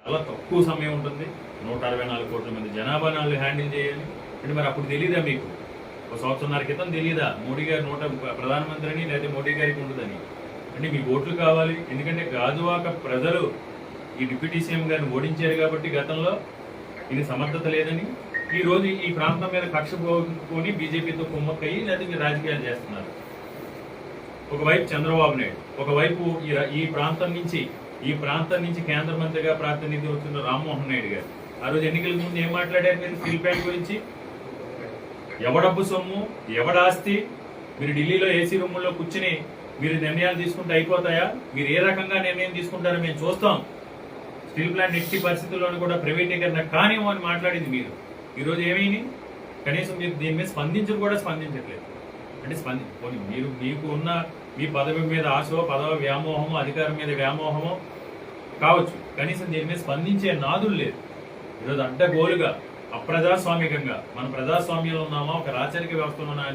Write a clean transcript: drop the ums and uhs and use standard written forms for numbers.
చాలా తక్కువ సమయం ఉంటుంది. 164 కోట్ల మంది జనాభాను హ్యాండిల్ చేయాలి అంటే మరి అప్పుడు తెలియదా మీకు? ఒక సంవత్సరంన్నర క్రితం తెలియదా మోడీ గారు ప్రధానమంత్రి అని, లేదా మోడీ గారికి ఉండదని? అంటే మీకు ఓట్లు కావాలి. ఎందుకంటే గాజువాక ప్రజలు ఈ డిప్యూటీ సీఎం గారిని ఓడించారు కాబట్టి గతంలో ఇది సమర్థత లేదని ఈ రోజు ఈ ప్రాంతం మీద కక్ష పోని బీజేపీతో కుమ్మక్కయ్యి లేదా మీరు రాజకీయాలు చేస్తున్నారు. ఒకవైపు చంద్రబాబు నాయుడు, ఒకవైపు ఈ ప్రాంతం నుంచి కేంద్ర మంత్రిగా ప్రాతినిధ్యం వస్తున్న రామ్మోహన్ నాయుడు గారు. ఆ రోజు ఎన్నికల ముందు ఏం మాట్లాడారు మీరు స్టీల్ ప్లాంట్ గురించి? ఎవడబ్బు సొమ్ము, ఎవడాస్తి, మీరు ఢిల్లీలో ఏసీ రూముల్లో కూర్చుని మీరు నిర్ణయాలు తీసుకుంటే అయిపోతాయా? మీరు ఏ రకంగా నిర్ణయం తీసుకుంటారో మేము చూస్తాం. స్టీల్ ప్లాంట్ ఎట్టి పరిస్థితుల్లోనూ కూడా ప్రైవేటీకరణ కానివ్వం అని మాట్లాడింది మీరు. ఈరోజు ఏమైంది? కనీసం మీరు దీని మీద స్పందించట్లేదు. అంటే మీరు మీకు ఉన్న మీ పదవి మీద ఆశో, పదవి వ్యామోహమో, అధికారం మీద వ్యామోహమో కావచ్చు, కనీసం దీని మీద స్పందించే నాదులు లేదు. ఈరోజు అడ్డగోలుగా అప్రజాస్వామికంగా, మన ప్రజాస్వామ్యంలో ఉన్నామా, ఒక రాచరిక వ్యవస్థలో ఉన్నామా